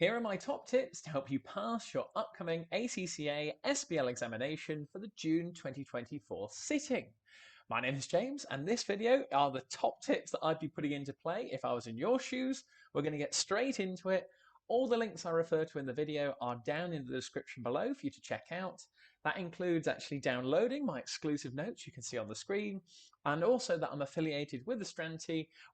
Here are my top tips to help you pass your upcoming ACCA SBL examination for the June 2024 sitting. My name is James, and this video are the top tips that I'd be putting into play if I was in your shoes. We're going to get straight into it. All the links I refer to in the video are down in the description below for you to check out. That includes actually downloading my exclusive notes you can see on the screen, and also that I'm affiliated with the Strand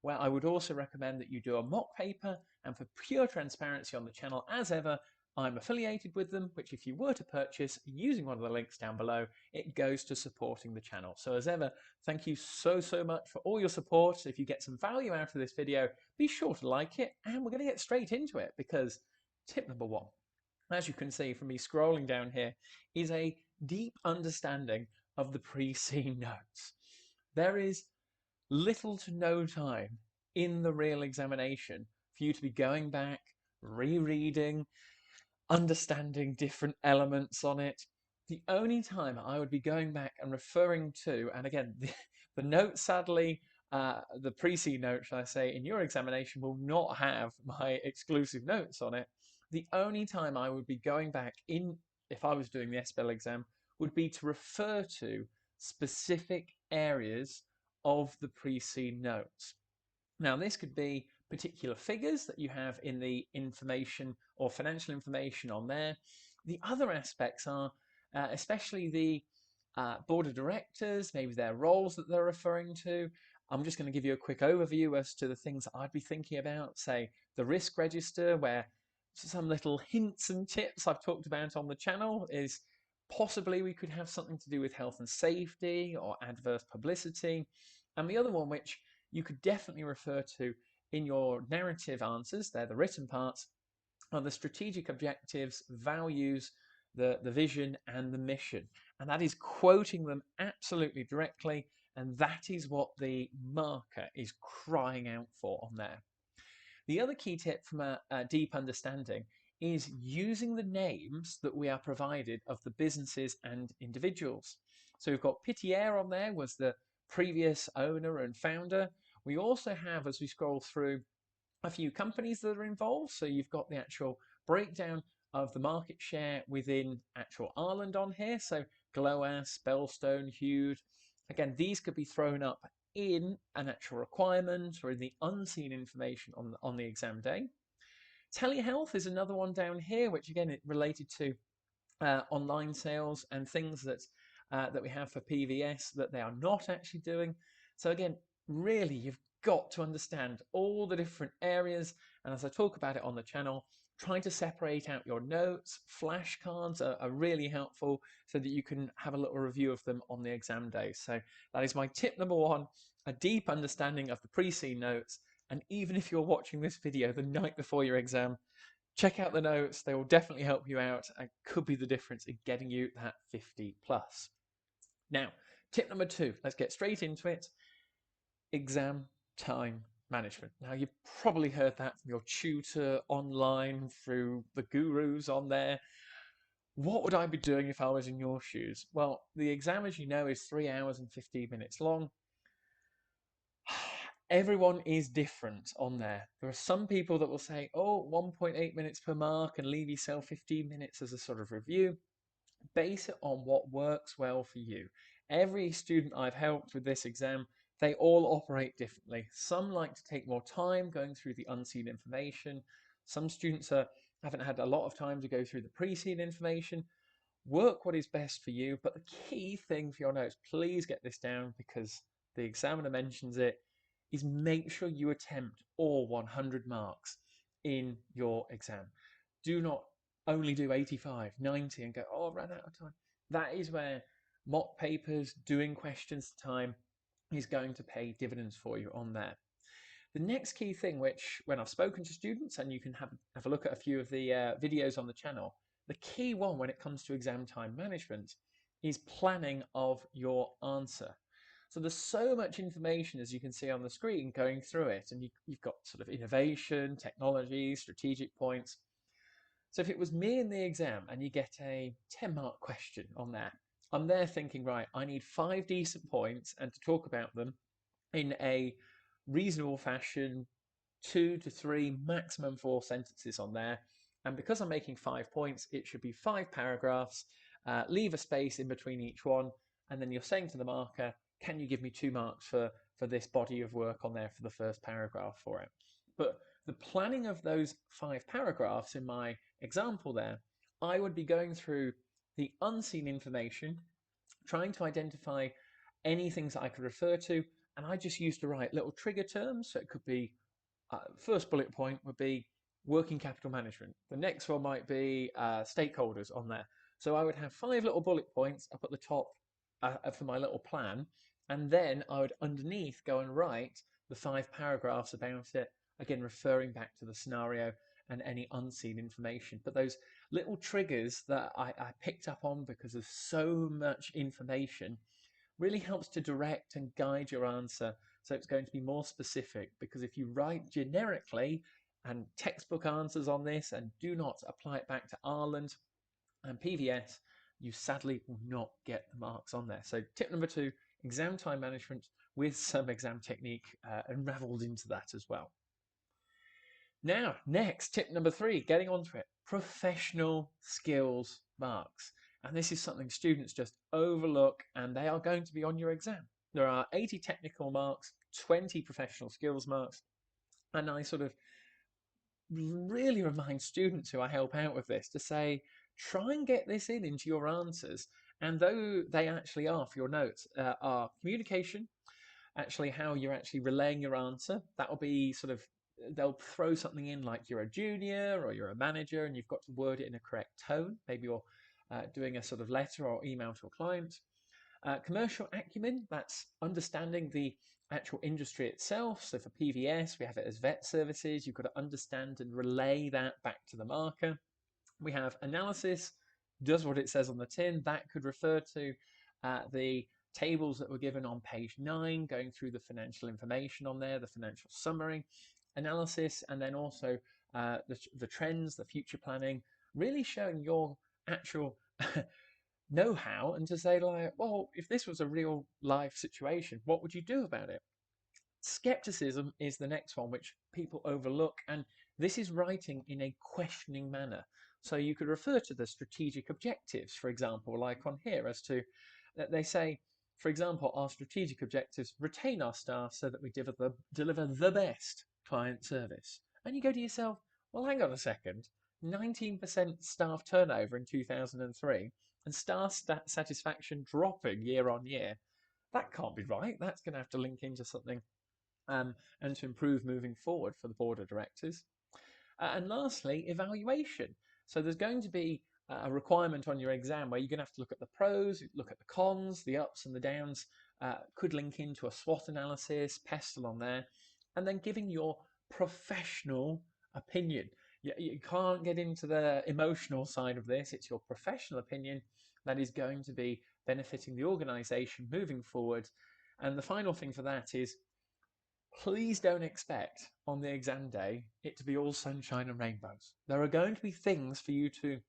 where I would also recommend that you do a mock paper. And for pure transparency on the channel, as ever, I'm affiliated with them, which if you were to purchase using one of the links down below, it goes to supporting the channel. So as ever, thank you so much for all your support. If you get some value out of this video, be sure to like it, and we're going to get straight into it because tip number one, as you can see from me scrolling down here, is a deep understanding of the pre-seen notes. There is little to no time in the real examination for you to be going back, rereading, understanding different elements on it. The only time I would be going back and referring to, and again, the note, sadly, the pre-seen note, shall I say, in your examination will not have my exclusive notes on it. The only time I would be going back in, if I was doing the SBL exam, would be to refer to specific areas of the pre-seen notes. Now, this could be particular figures that you have in the information or financial information on there. The other aspects are especially the board of directors, maybe their roles that they're referring to. I'm just going to give you a quick overview as to the things that I'd be thinking about, say the risk register, where some little hints and tips I've talked about on the channel is possibly we could have something to do with health and safety or adverse publicity. And the other one, which you could definitely refer to in your narrative answers, they're the written parts, are the strategic objectives, values, the vision and the mission. And that is quoting them absolutely directly, and that is what the marker is crying out for on there. The other key tip from a deep understanding is using the names that we are provided of the businesses and individuals. So we've got Pitier on there, was the previous owner and founder. We also have, as we scroll through, a few companies that are involved. So you've got the actual breakdown of the market share within actual Ireland on here. So Gloas, Spellstone, Hude. Again, these could be thrown up in an actual requirement or in the unseen information on the exam day. Telehealth is another one down here, which again, it related to online sales and things that that we have for PVS that they are not actually doing. So again, really, you've got to understand all the different areas. And as I talk about it on the channel, trying to separate out your notes, flashcards are really helpful so that you can have a little review of them on the exam day. So that is my tip number one, a deep understanding of the pre-seen notes. And even if you're watching this video the night before your exam, check out the notes. They will definitely help you out and could be the difference in getting you that 50 plus. Now, tip number two, let's get straight into it. Exam time management. Now, you've probably heard that from your tutor online, through the gurus on there. What would I be doing if I was in your shoes? Well, the exam, as you know, is 3 hours and 15 minutes long. Everyone is different on there. There are some people that will say, oh, 1.8 minutes per mark and leave yourself 15 minutes as a sort of review. Base it on what works well for you. Every student I've helped with this exam, they all operate differently. Some like to take more time going through the unseen information. Some students haven't had a lot of time to go through the pre-seen information. Work what is best for you, but the key thing for your notes, please get this down because the examiner mentions it, is make sure you attempt all 100 marks in your exam. Do not only do 85, 90 and go, oh, I've run out of time. That is where mock papers, doing questions to time is going to pay dividends for you on there. The next key thing, which when I've spoken to students, and you can have a look at a few of the videos on the channel, the key one when it comes to exam time management is planning of your answer. So there's so much information, as you can see on the screen, going through it, and you've got sort of innovation, technology, strategic points. So if it was me in the exam and you get a 10-mark question on that, I'm there thinking, right, I need 5 decent points and to talk about them in a reasonable fashion, 2 to 3, maximum 4 sentences on there. And because I'm making 5 points, it should be 5 paragraphs, leave a space in between each one, and then you're saying to the marker, can you give me 2 marks for this body of work on there for the first paragraph for it? But the planning of those 5 paragraphs in my example there, I would be going through the unseen information, trying to identify any things that I could refer to, and I just used to write little trigger terms. So it could be, first bullet point would be working capital management. The next one might be stakeholders on there. So I would have 5 little bullet points up at the top for my little plan, and then I would underneath go and write the 5 paragraphs about it, again referring back to the scenario and any unseen information. But those little triggers that I picked up on because of so much information really helps to direct and guide your answer, so it's going to be more specific. Because if you write generically and textbook answers on this and do not apply it back to Ireland and PVS, you sadly will not get the marks on there. So tip number 2, exam time management with some exam technique unraveled into that as well. Now, next, tip number 3, getting onto it, professional skills marks. And this is something students just overlook, and they are going to be on your exam. There are 80 technical marks, 20 professional skills marks, and I sort of really remind students who I help out with this to say, try and get this into your answers. And though they actually are for your notes, are communication, actually how you're actually relaying your answer. That will be sort of, they'll throw something in like you're a junior or you're a manager and you've got to word it in a correct tone. Maybe you're doing a sort of letter or email to a client. Commercial acumen, that's understanding the actual industry itself. So for PVS, we have it as vet services. You've got to understand and relay that back to the marker. We have analysis, does what it says on the tin. That could refer to the tables that were given on page 9, going through the financial information on there, the financial summary, analysis, and then also the trends, the future planning, really showing your actual know-how, and to say like, well, if this was a real life situation, what would you do about it? Skepticism is the next one, which people overlook, and this is writing in a questioning manner. So you could refer to the strategic objectives, for example, like on here, as to that they say, for example, our strategic objectives: retain our staff so that we deliver the best client service. And you go to yourself, well, hang on a second, 19% staff turnover in 2003 and staff satisfaction dropping year on year. That can't be right. That's going to have to link into something and to improve moving forward for the board of directors. And lastly, evaluation. So there's going to be a requirement on your exam where you're going to have to look at the pros, look at the cons, the ups and the downs, could link into a SWOT analysis, PESTLE on there, and then giving your professional opinion. You can't get into the emotional side of this. It's your professional opinion that is going to be benefiting the organisation moving forward. And the final thing for that is, please don't expect on the exam day it to be all sunshine and rainbows. There are going to be things for you to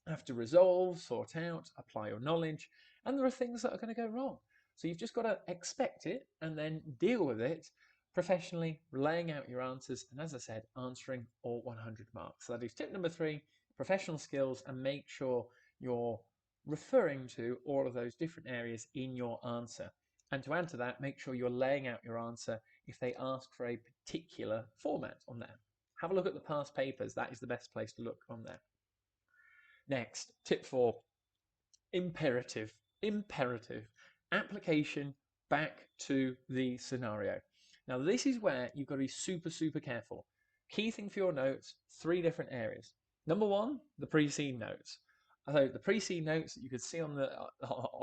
have to resolve, sort out, apply your knowledge, and there are things that are going to go wrong. So you've just got to expect it and then deal with it professionally, laying out your answers, and as I said, answering all 100 marks. So that is tip number 3, professional skills, and make sure you're referring to all of those different areas in your answer. And to add to that, make sure you're laying out your answer if they ask for a particular format on there. Have a look at the past papers. That is the best place to look on there. Next, tip 4, imperative. Application back to the scenario. Now, this is where you've got to be super, super careful. Key thing for your notes, 3 different areas. Number 1, the pre-scene notes. So the pre-scene notes that you could see on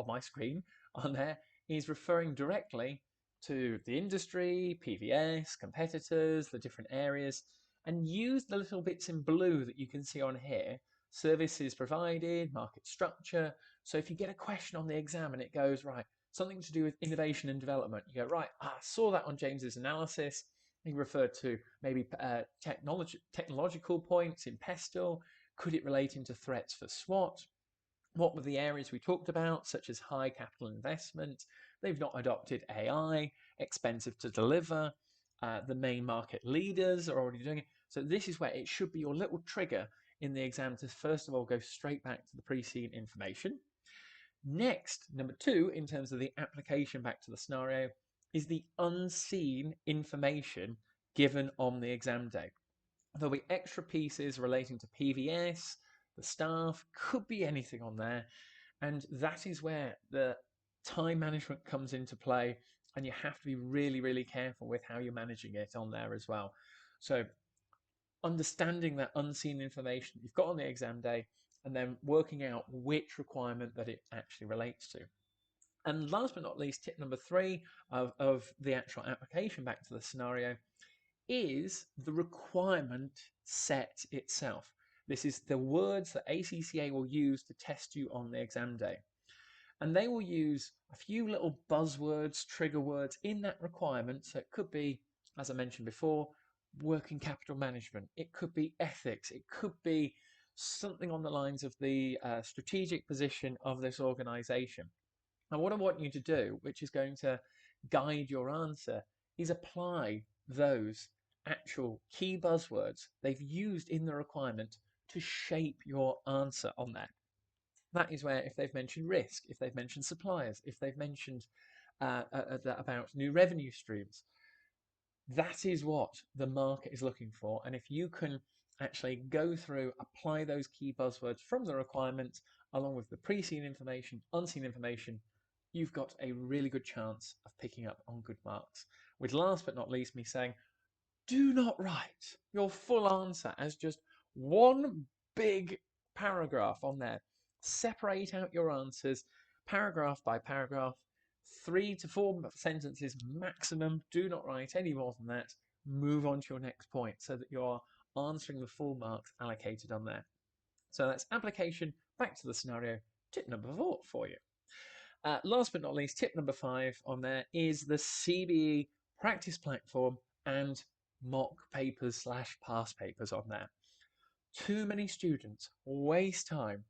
my screen on there is referring directly to the industry, PVS, competitors, the different areas, and use the little bits in blue that you can see on here: services provided, market structure. So if you get a question on the exam and it goes, right, something to do with innovation and development, you go, right, I saw that on James's analysis. He referred to maybe technological points in PESTLE. Could it relate into threats for SWOT? What were the areas we talked about, such as high capital investment? They've not adopted AI, expensive to deliver. The main market leaders are already doing it. So this is where it should be your little trigger in the exam to first of all go straight back to the preceding information. Next, number 2, in terms of the application back to the scenario, is the unseen information given on the exam day. There'll be extra pieces relating to PVS, the staff, could be anything on there, and that is where the time management comes into play, and you have to be really, really careful with how you're managing it on there as well. So understanding that unseen information you've got on the exam day, and then working out which requirement that it actually relates to. And last but not least, tip number 3 of the actual application back to the scenario is the requirement set itself. This is the words that ACCA will use to test you on the exam day. And they will use a few little buzzwords, trigger words in that requirement. So it could be, as I mentioned before, working capital management. It could be ethics. It could be something on the lines of the strategic position of this organization. And what I want you to do, which is going to guide your answer, is apply those actual key buzzwords they've used in the requirement to shape your answer on that. That is where, if they've mentioned risk, if they've mentioned suppliers, if they've mentioned about new revenue streams, that is what the market is looking for. And if you can actually go through, apply those key buzzwords from the requirement, along with the pre-seen information, unseen information, you've got a really good chance of picking up on good marks. With last but not least me saying, do not write your full answer as just one big paragraph on there. Separate out your answers paragraph by paragraph, 3 to 4 sentences maximum. Do not write any more than that. Move on to your next point so that you're answering the full marks allocated on there. So that's application back to the scenario, tip number 4 for you. Last but not least, tip number 5 on there is the CBE practice platform and mock papers / past papers on there. Too many students waste time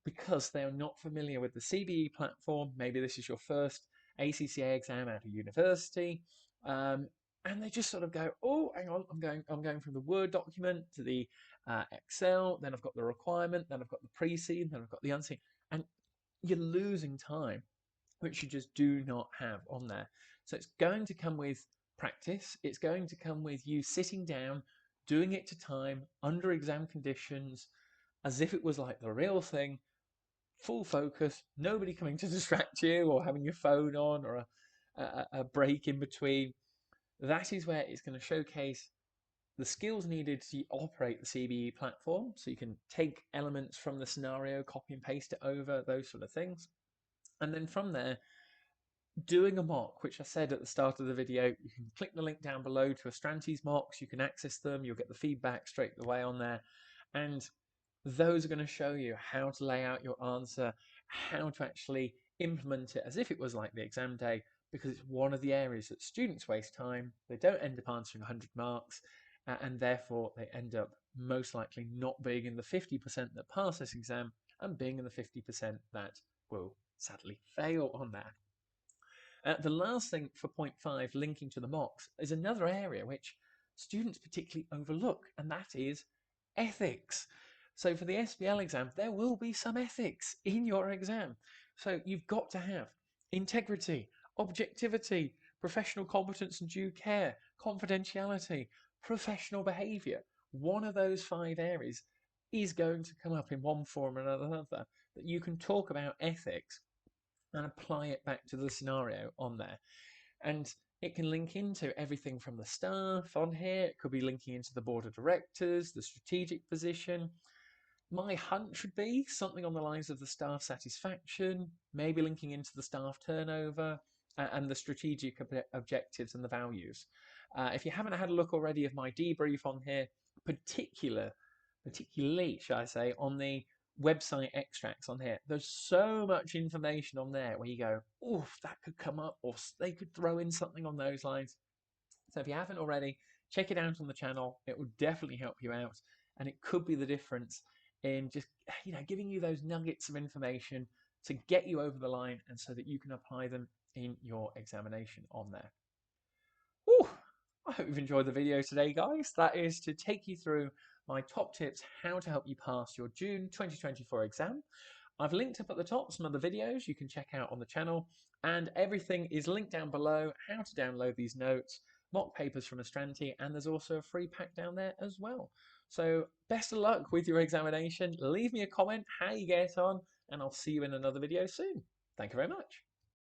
because they are not familiar with the CBE platform. Maybe this is your first ACCA exam out of university, and they just sort of go, oh, hang on, I'm going from the Word document to the Excel, then I've got the requirement, then I've got the pre-seen, then I've got the unseen, and you're losing time, which you just do not have on there. So it's going to come with practice. It's going to come with you sitting down, doing it to time, under exam conditions, as if it was like the real thing, full focus, nobody coming to distract you or having your phone on or a break in between. That is where it's going to showcase the skills needed to operate the CBE platform. So you can take elements from the scenario, copy and paste it over, those sort of things. And then from there, doing a mock, which I said at the start of the video, you can click the link down below to Astranti's mocks, you can access them, you'll get the feedback straight away on there. And those are going to show you how to lay out your answer, how to actually implement it as if it was like the exam day, because it's one of the areas that students waste time. They don't end up answering 100 marks, and therefore they end up most likely not being in the 50% that pass this exam and being in the 50% that will sadly fail on that. The last thing for point 5, linking to the mocks, is another area which students particularly overlook, and that is ethics. So for the SBL exam, there will be some ethics in your exam. So you've got to have integrity, objectivity, professional competence and due care, confidentiality, professional behaviour. One of those 5 areas is going to come up in one form or another, that you can talk about ethics and apply it back to the scenario on there. And it can link into everything from the staff on here. It could be linking into the board of directors, the strategic position. My hunch would be something on the lines of the staff satisfaction, maybe linking into the staff turnover and the strategic objectives and the values. If you haven't had a look already of my debrief on here, particularly, should I say, on the website extracts on here, there's so much information on there where you go, oh, that could come up, or they could throw in something on those lines. So if you haven't already, check it out on the channel. It will definitely help you out, and it could be the difference in just, giving you those nuggets of information to get you over the line, and so that you can apply them in your examination on there. Whew. I hope you've enjoyed the video today, guys. That is to take you through my top tips how to help you pass your June 2024 exam. I've linked up at the top some other videos you can check out on the channel, and everything is linked down below, how to download these notes, mock papers from Astranti, and there's also a free pack down there as well. So best of luck with your examination. Leave me a comment how you get on, and I'll see you in another video soon. Thank you very much.